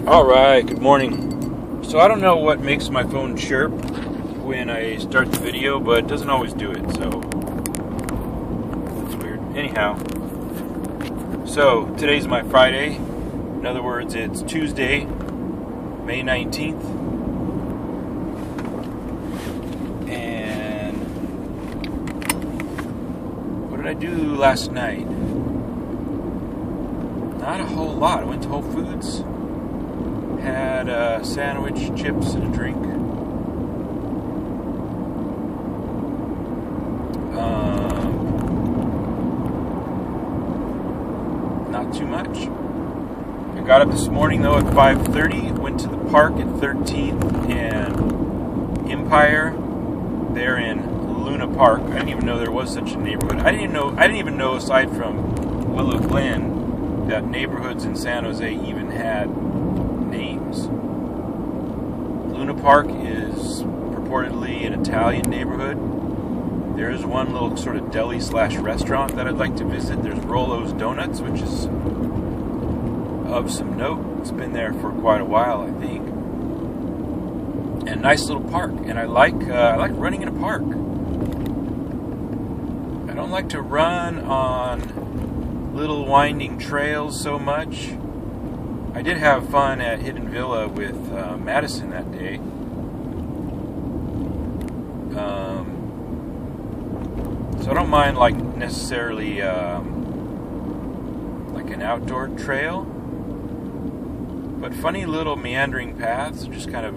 Alright, good morning. So I don't know what makes my phone chirp when I start the video, but it doesn't always do it, so that's weird. Anyhow, so today's my Friday. In other words, it's Tuesday, May 19th. And what did I do last night? Not a whole lot. I went to Whole Foods. Had a sandwich, chips, and a drink. Not too much. I got up this morning though at 5:30. Went to the park at 13th and Empire. There in Luna Park. I didn't even know there was such a neighborhood. I didn't even know aside from Willow Glen that neighborhoods in San Jose even had names. Luna Park is purportedly an Italian neighborhood. There is one little sort of deli/restaurant that I'd like to visit. There's Rollo's Donuts, which is of some note. It's been there for quite a while, I think. And nice little park. And I like running in a park. I don't like to run on little winding trails so much. I did have fun at Hidden Villa with Madison that day. So I don't mind like necessarily like an outdoor trail, but funny little meandering paths are just kind of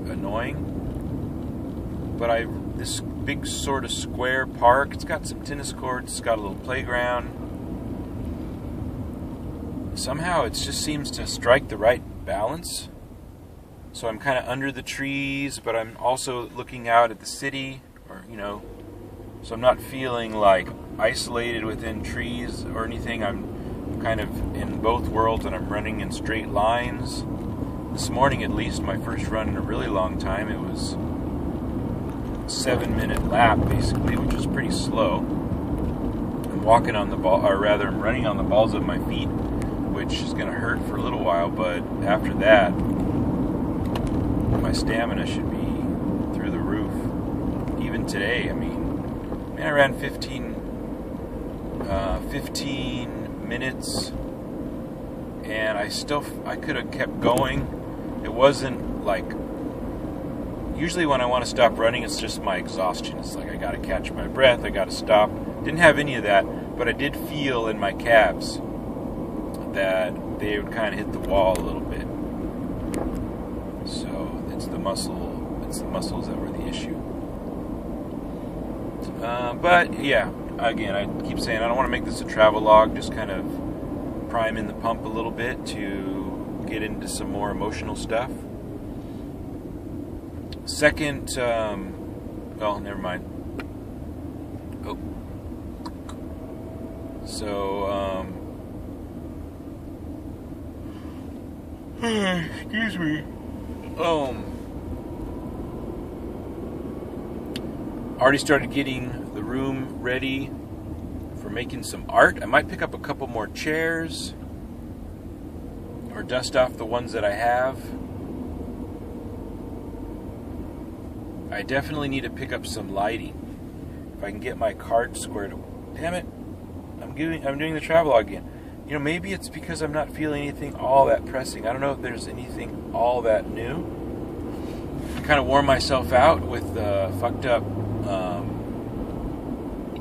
annoying. But this big sort of square park, it's got some tennis courts, it's got a little playground. Somehow it just seems to strike the right balance. So I'm kind of under the trees, but I'm also looking out at the city, so I'm not feeling like isolated within trees or anything. I'm kind of in both worlds, and I'm running in straight lines. This morning, at least, my first run in a really long time, it was a 7-minute lap, basically, which is pretty slow. I'm walking on the ball, or rather, I'm running on the balls of my feet, which is going to hurt for a little while, but after that, my stamina should be through the roof. Even today, I ran 15 minutes, and I could have kept going. It wasn't like, usually when I want to stop running, it's just my exhaustion. It's like I got to catch my breath, I got to stop. Didn't have any of that, but I did feel in my calves that they would kind of hit the wall a little bit. So it's the muscles that were the issue. But yeah, again, I keep saying I don't want to make this a travel log, just kind of priming the pump a little bit to get into some more emotional stuff. Second, never mind. Oh. So, excuse me. Already started getting the room ready for making some art. I might pick up a couple more chairs or dust off the ones that I have. I definitely need to pick up some lighting. If I can get my cart squared away. Damn it. I'm doing the travelogue again. Maybe it's because I'm not feeling anything all that pressing. I don't know if there's anything all that new. I kind of wore myself out with fucked up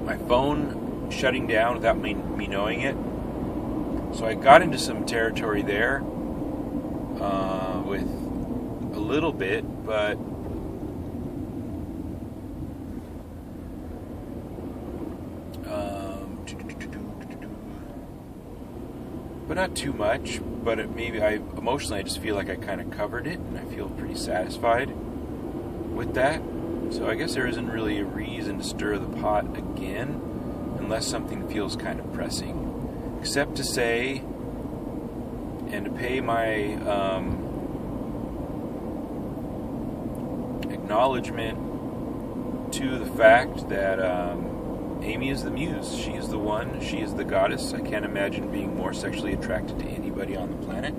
my phone shutting down without me knowing it. So I got into some territory there with a little bit, but not too much. But emotionally I just feel like I kind of covered it, and I feel pretty satisfied with that. So I guess there isn't really a reason to stir the pot again unless something feels kind of pressing. Except to say and to pay my acknowledgement to the fact that Amy is the muse. She is the one. She is the goddess. I can't imagine being more sexually attracted to anybody on the planet.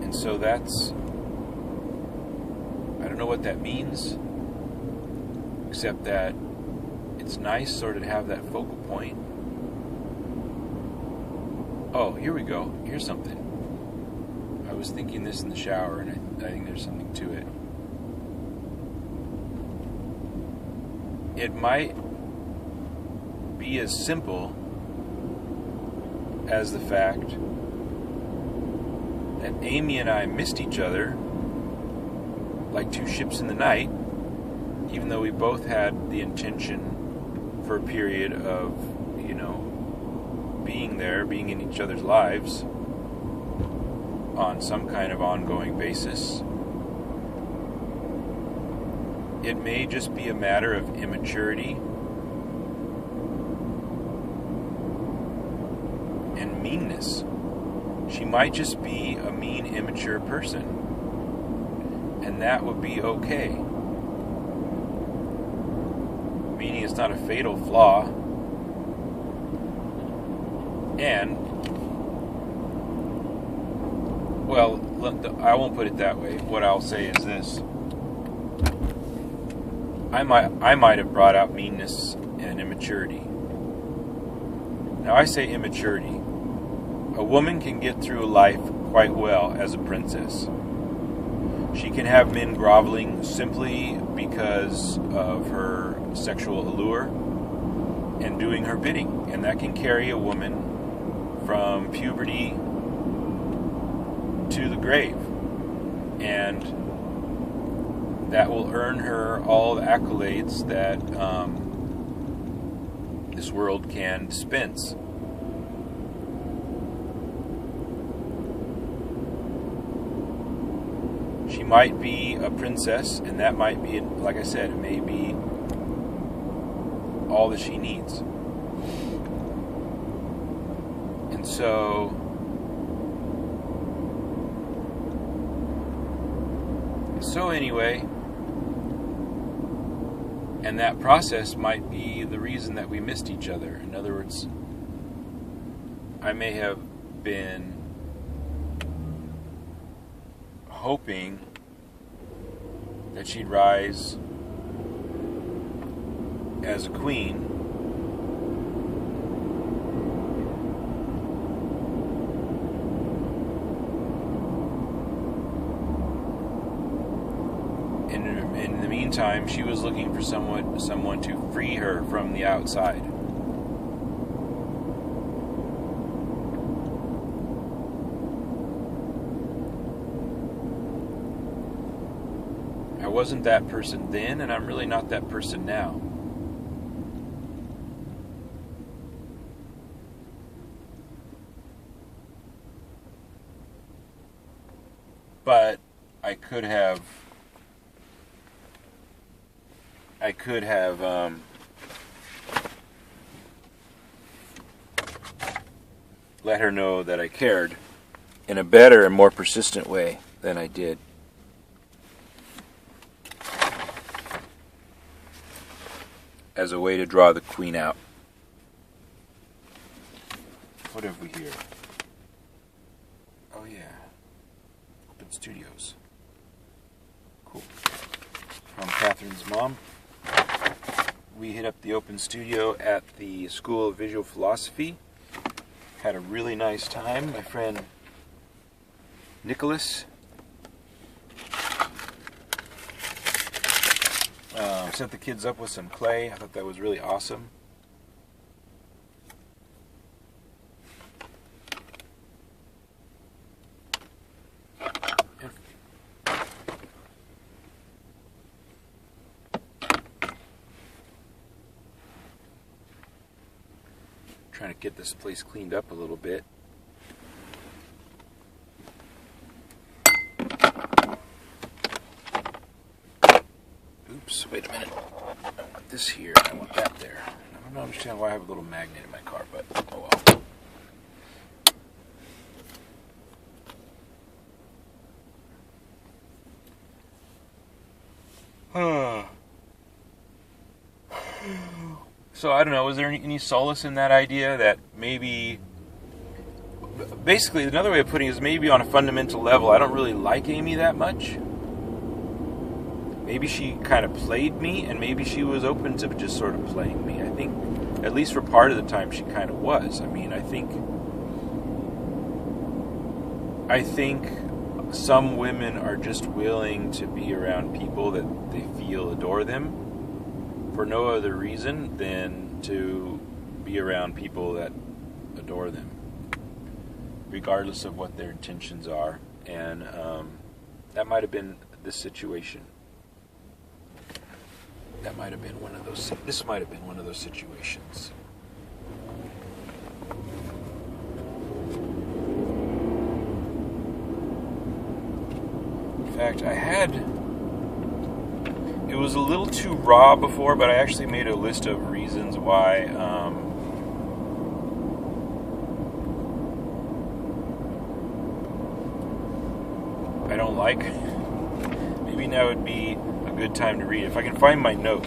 And so that's, I don't know what that means, except that it's nice sort of to have that focal point. Oh, here we go. Here's something. I was thinking this in the shower, and I think there's something to it. It might be as simple as the fact that Amy and I missed each other like two ships in the night, even though we both had the intention for a period of, being there, being in each other's lives on some kind of ongoing basis. It may just be a matter of immaturity and meanness. She might just be a mean, immature person, and that would be okay. Meaning it's not a fatal flaw. And, well, I won't put it that way. What I'll say is this. I might have brought out meanness and immaturity. Now, I say immaturity. A woman can get through life quite well as a princess. She can have men groveling simply because of her sexual allure and doing her bidding. And that can carry a woman from puberty to the grave. And that will earn her all the accolades that this world can dispense. She might be a princess, and that might be, like I said, it may be all that she needs. And so anyway, and that process might be the reason that we missed each other. In other words, I may have been hoping that she'd rise as a queen, in the meantime, she was looking for someone to free her from the outside. I wasn't that person then, and I'm really not that person now. But I could have let her know that I cared in a better and more persistent way than I did. As a way to draw the queen out. What have we here? Oh yeah. Open Studios. Cool. From Catherine's mom. We hit up the Open Studio at the School of Visual Philosophy. Had a really nice time. My friend Nicholas set the kids up with some clay. I thought that was really awesome. Trying to get this place cleaned up a little bit. Oops, wait a minute. I want this here, I want that there. I don't understand why I have a little magnet in my car, but oh well. So I don't know, was there any solace in that idea that maybe basically, another way of putting it is maybe on a fundamental level, I don't really like Amy that much. Maybe she kind of played me, and maybe she was open to just sort of playing me. I think, at least for part of the time, she kind of was. I mean, I think some women are just willing to be around people that they feel adore them for no other reason than to be around people that adore them, regardless of what their intentions are. And that might have been this situation. That might have been one of those. This might have been one of those situations. In fact, it was a little too raw before, but I actually made a list of reasons why I don't like. Maybe now would be a good time to read. If I can find my note.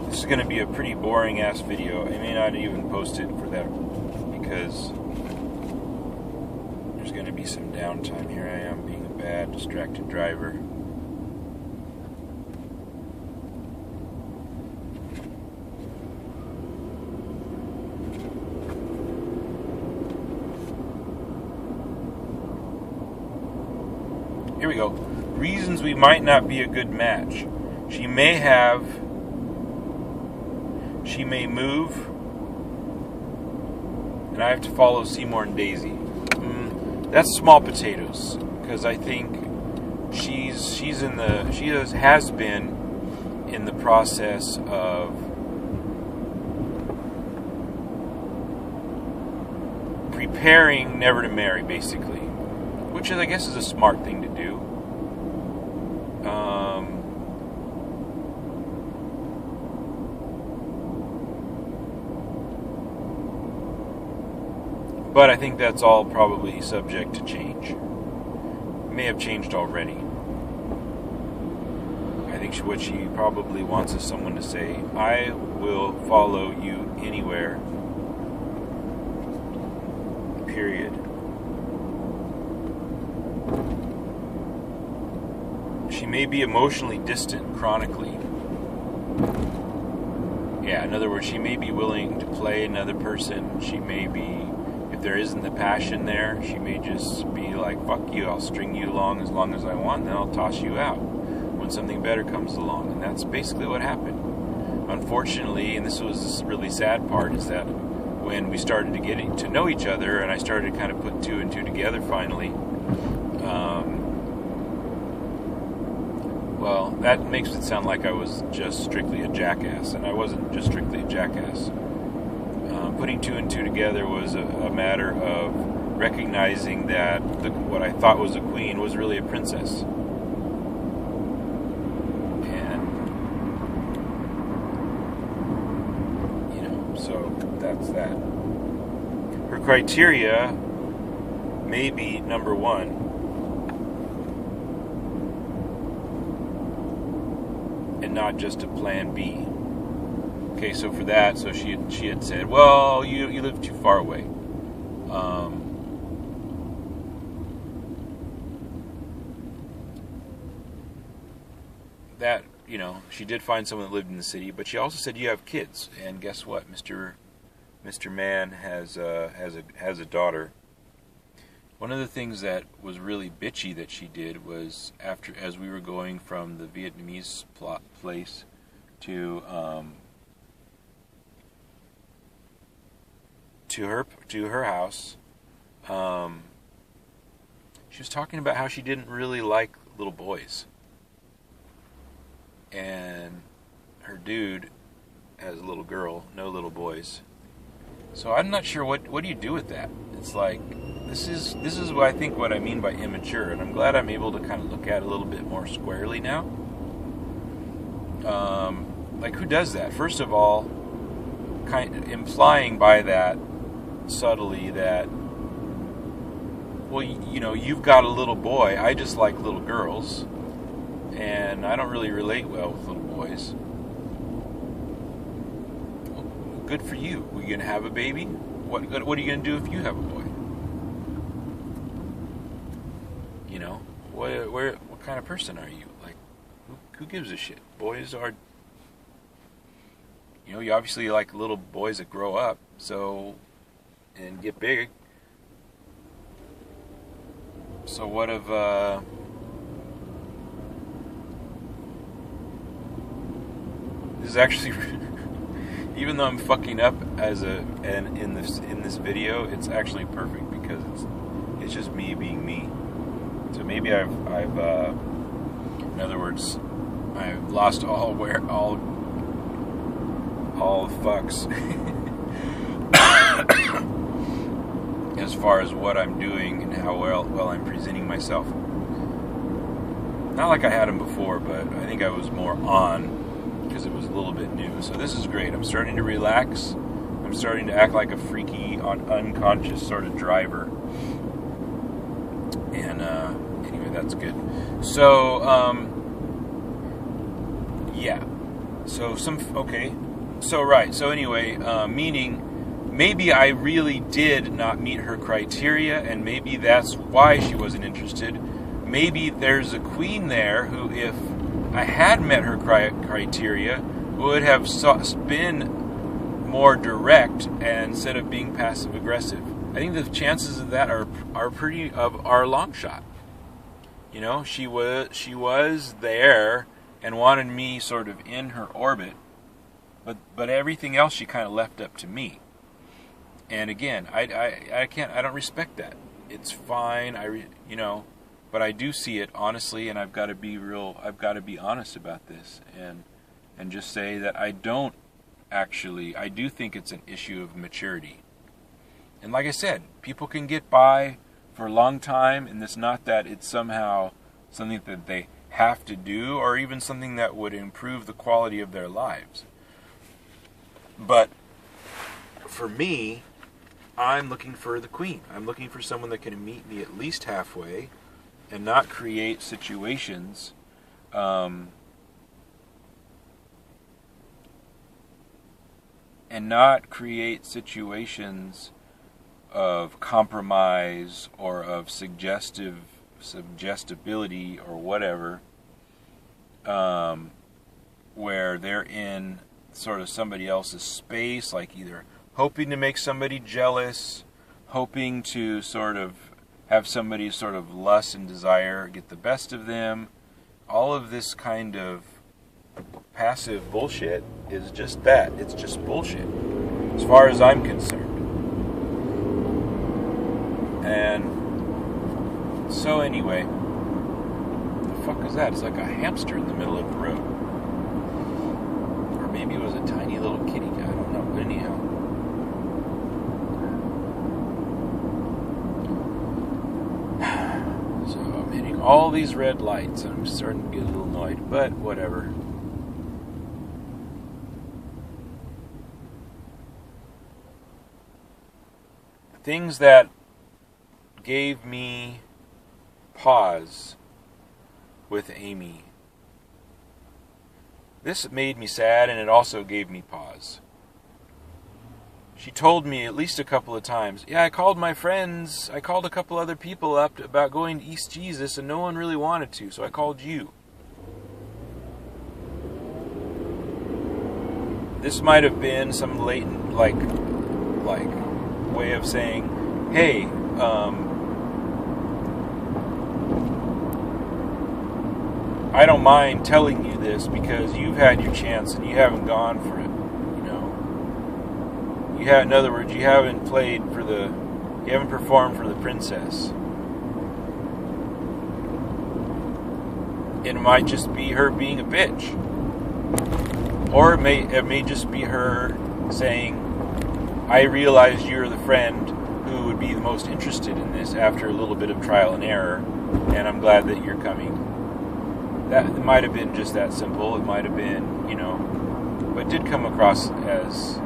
This is going to be a pretty boring ass video. I may not even post it for that because there's going to be some downtime. Here I am being a bad, distracted driver. Here we go. Reasons we might not be a good match. She may move, and I have to follow Seymour and Daisy. That's small potatoes, because I think she has been in the process of preparing never to marry, basically. Which I guess is a smart thing to do. But I think that's all probably subject to change. It may have changed already. I think what she probably wants is someone to say, I will follow you anywhere. Period. She may be emotionally distant chronically. Yeah, in other words, she may be willing to play another person. She may be, if there isn't the passion there, she may just be like, fuck you, I'll string you along as I want, and then I'll toss you out when something better comes along. And that's basically what happened. Unfortunately, and this was the really sad part, is that when we started to get to know each other, and I started to kind of put two and two together finally, well, that makes it sound like I was just strictly a jackass, and I wasn't just strictly a jackass. Putting two and two together was a matter of recognizing that what I thought was a queen was really a princess. And, so that's that. Her criteria may be number one, and not just a plan B. Okay, so for that, so she had said, well, you live too far away. That, she did find someone that lived in the city, but she also said you have kids, and guess what, Mr. Man has a daughter. One of the things that was really bitchy that she did was as we were going from the Vietnamese place to her house, she was talking about how she didn't really like little boys, and her dude has a little girl, no little boys. So I'm not sure what do you do with that. It's like this is what I mean by immature, and I'm glad I'm able to kind of look at it a little bit more squarely now. Like, who does that? First of all, kind of implying by that subtly that, well, you've got a little boy. I just like little girls, and I don't really relate well with little boys. good for you. Are you going to have a baby? What are you going to do if you have a boy? You know, what kind of person are you? Like, who gives a shit? Boys are, you know, you obviously like little boys that grow up, so, and get big. So what if, this is actually, even though I'm fucking up in this video, it's actually perfect because it's just me being me. So maybe I've in other words, I've lost all fucks as far as what I'm doing and how well I'm presenting myself. Not like I had them before, but I think I was more on because it was a little bit new. So this is great. I'm starting to relax. I'm starting to act like a freaky, unconscious sort of driver. And anyway, that's good. So, yeah. So anyway, meaning maybe I really did not meet her criteria, and maybe that's why she wasn't interested. Maybe there's a queen there who, if I had met her criteria, would have been more direct and instead of being passive aggressive. I think the chances of that are a long shot. You know, she was there and wanted me sort of in her orbit, but everything else she kind of left up to me. And again, I don't respect that. It's fine, but I do see it honestly, and I've got to be honest about this and just say that I do think it's an issue of maturity. And like I said, people can get by for a long time, and it's not that it's somehow something that they have to do or even something that would improve the quality of their lives. But for me, I'm looking for the queen. I'm looking for someone that can meet me at least halfway and not create situations of compromise or of suggestibility or whatever, where they're in sort of somebody else's space, like either hoping to make somebody jealous, hoping to sort of have somebody's sort of lust and desire get the best of them. All of this kind of passive bullshit is just that. It's just bullshit, as far as I'm concerned. And so anyway, the fuck is that? It's like a hamster in the middle of the road. Or maybe it was a tiny little kitty. I don't know. But anyhow. So I'm hitting all these red lights and I'm starting to get a little annoyed. But whatever. Things that gave me pause with Amy. This made me sad, and it also gave me pause. She told me at least a couple of times, yeah, I called my friends, I called a couple other people up about going to East Jesus, and no one really wanted to, so I called you. This might have been some latent, like way of saying, hey, I don't mind telling you this because you've had your chance and you haven't gone for it. In other words, you haven't performed for the princess. It might just be her being a bitch, or it may just be her saying, I realize you're the friend who would be the most interested in this after a little bit of trial and error, and I'm glad that you're coming. That it might have been just that simple. It might have been, but it did come across as, I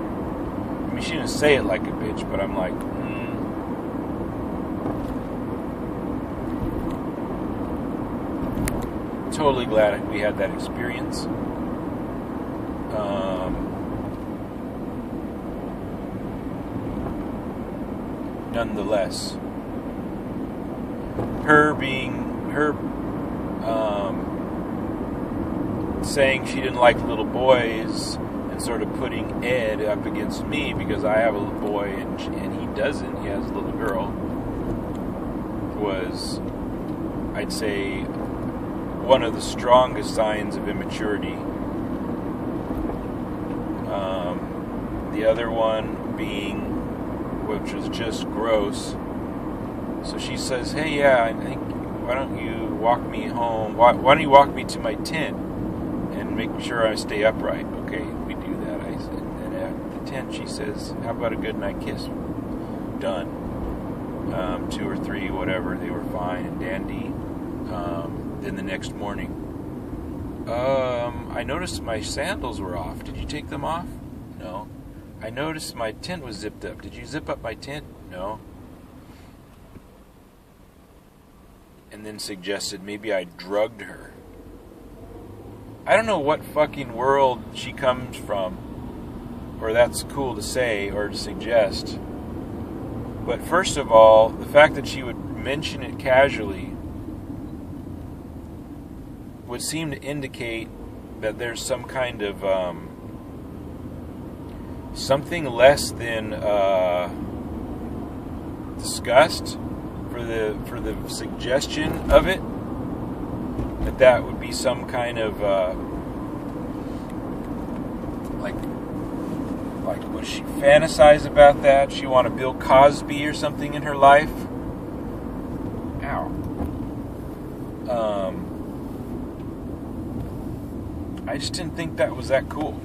mean, she didn't say it like a bitch, but I'm like, Totally glad we had that experience. nonetheless. Her saying she didn't like little boys and sort of putting Ed up against me because I have a little boy and he doesn't. He has a little girl. Was, I'd say, one of the strongest signs of immaturity. The other one being, which was just gross. So she says, "Hey, yeah, I think, why don't you walk me home? Why don't you walk me to my tent and make sure I stay upright?" Okay, we do that. And at the tent, she says, "How about a good night kiss?" Done. 2 or 3, whatever, they were fine and dandy. Then the next morning, I noticed my sandals were off. Did you take them off? No. I noticed my tent was zipped up. Did you zip up my tent? No. And then suggested maybe I drugged her. I don't know what fucking world she comes from, or that's cool to say or to suggest. But first of all, the fact that she would mention it casually would seem to indicate that there's some kind of something less than disgust for the suggestion of it. That would be some kind of like would she fantasize about that? She want to Bill Cosby or something in her life? Ow. I just didn't think that was that cool.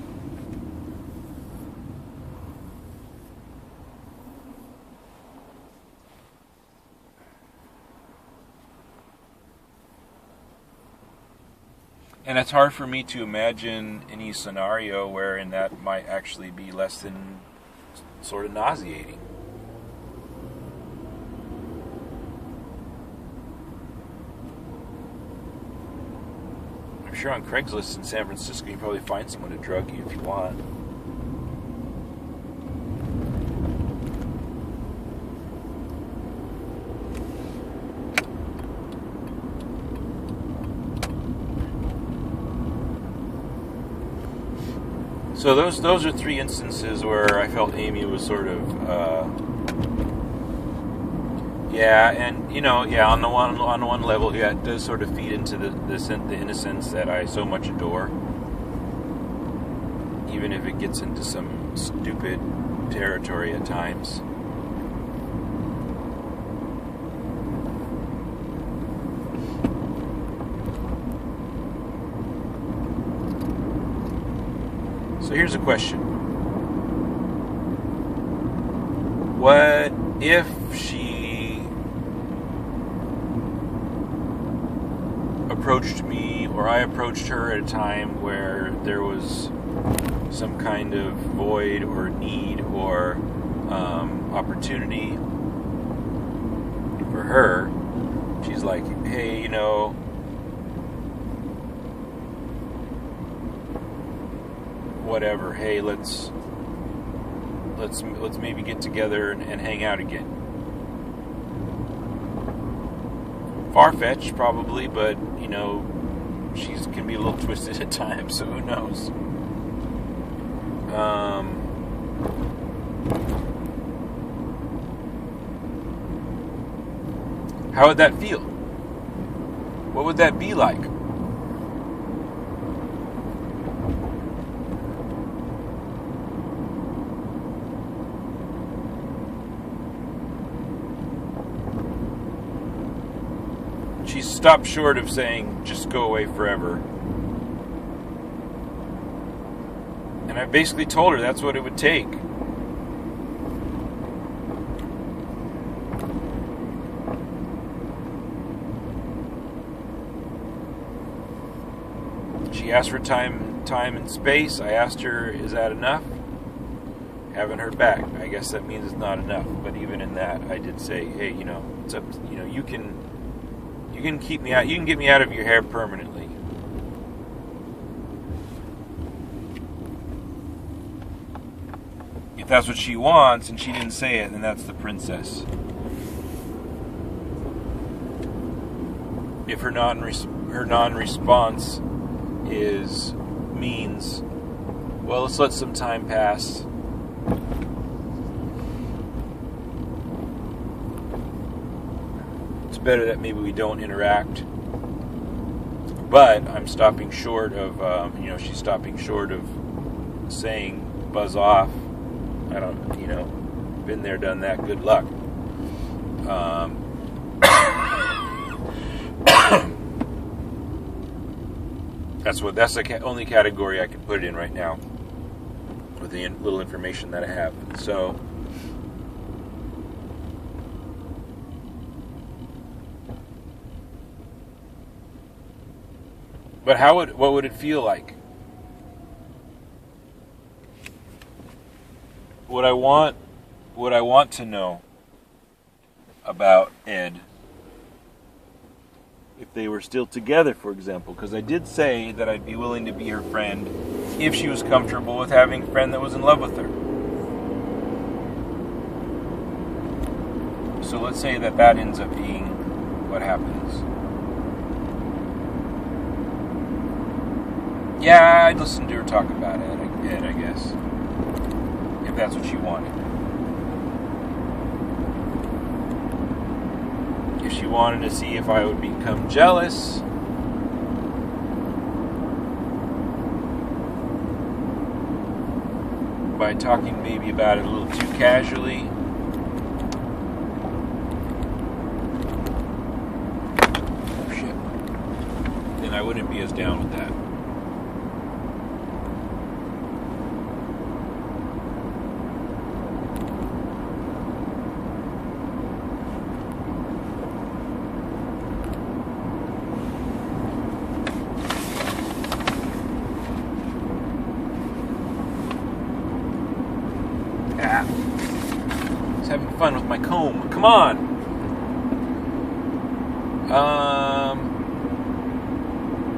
And it's hard for me to imagine any scenario wherein that might actually be less than sort of nauseating. I'm sure on Craigslist in San Francisco you can probably find someone to drug you if you want. So those are 3 instances where I felt Amy was sort of, on the one level, yeah, it does sort of feed into the innocence that I so much adore, even if it gets into some stupid territory at times. So here's a question. What if she approached me, or I approached her at a time where there was some kind of void or need or opportunity for her? She's like, "Hey, whatever, hey, let's maybe get together and hang out again." Far-fetched, probably, but she can be a little twisted at times, so who knows? How would that feel? What would that be like? She stopped short of saying, "Just go away forever." And I basically told her that's what it would take. She asked for time and space. I asked her, "Is that enough?" Haven't heard back. I guess that means it's not enough. But even in that, I did say, "Hey, it's up. You can keep me out. You can get me out of your hair permanently." If that's what she wants, and she didn't say it, then that's the princess. if her non-response means, well, let's let some time pass. It's better that maybe we don't interact. But I'm stopping short of, she's stopping short of saying buzz off. I don't, been there, done that. Good luck. That's the only category I can put it in right now with the little information that I have. So, but what would it feel like? What I want to know about Ed, if they were still together, for example, because I did say that I'd be willing to be her friend if she was comfortable with having a friend that was in love with her. So let's say that ends up being what happens. Yeah, I'd listen to her talk about Ed, I guess, if that's what she wanted. If she wanted to see if I would become jealous, by talking maybe about it a little too casually, then I wouldn't be as down with that. Just having fun with my comb. Come on.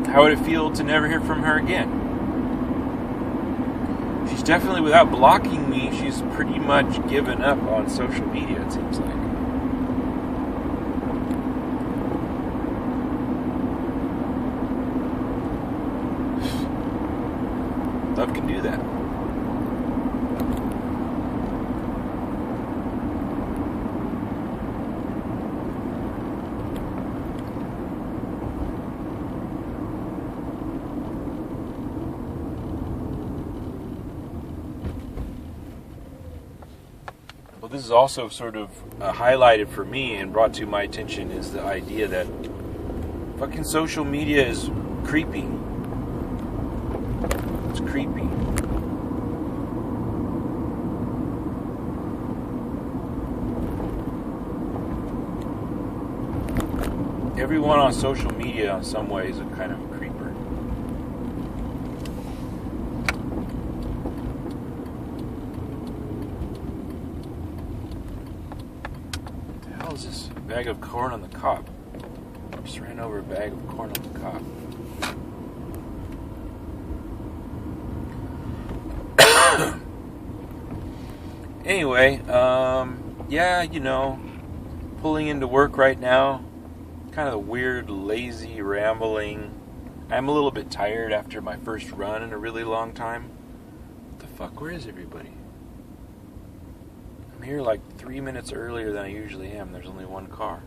How would it feel to never hear from her again? She's definitely, without blocking me, she's pretty much given up on social media, it seems like. Love can do that. Well, this is also sort of highlighted for me and brought to my attention is the idea that fucking social media is creepy. It's creepy. Everyone on social media in some ways is kind of a creeper. This bag of corn on the cob. Just ran over a bag of corn on the cob. Anyway, pulling into work right now. Kind of a weird, lazy, rambling. I'm a little bit tired after my first run in a really long time. What the fuck? Where is everybody? I'm here like 3 minutes earlier than I usually am. There's only one car.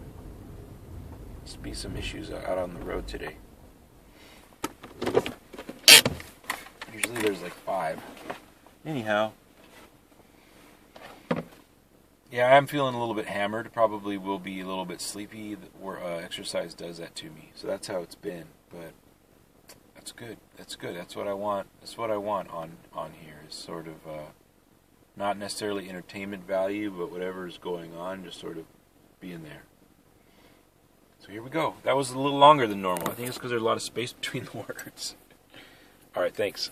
Must be some issues out on the road today. Usually there's like 5. Anyhow. Yeah, I'm feeling a little bit hammered. Probably will be a little bit sleepy. Exercise does that to me. So that's how it's been. But that's good. That's good. That's what I want. That's what I want on here is sort of... not necessarily entertainment value, but whatever is going on, just sort of being there. So here we go. That was a little longer than normal. I think it's because there's a lot of space between the words. All right, thanks.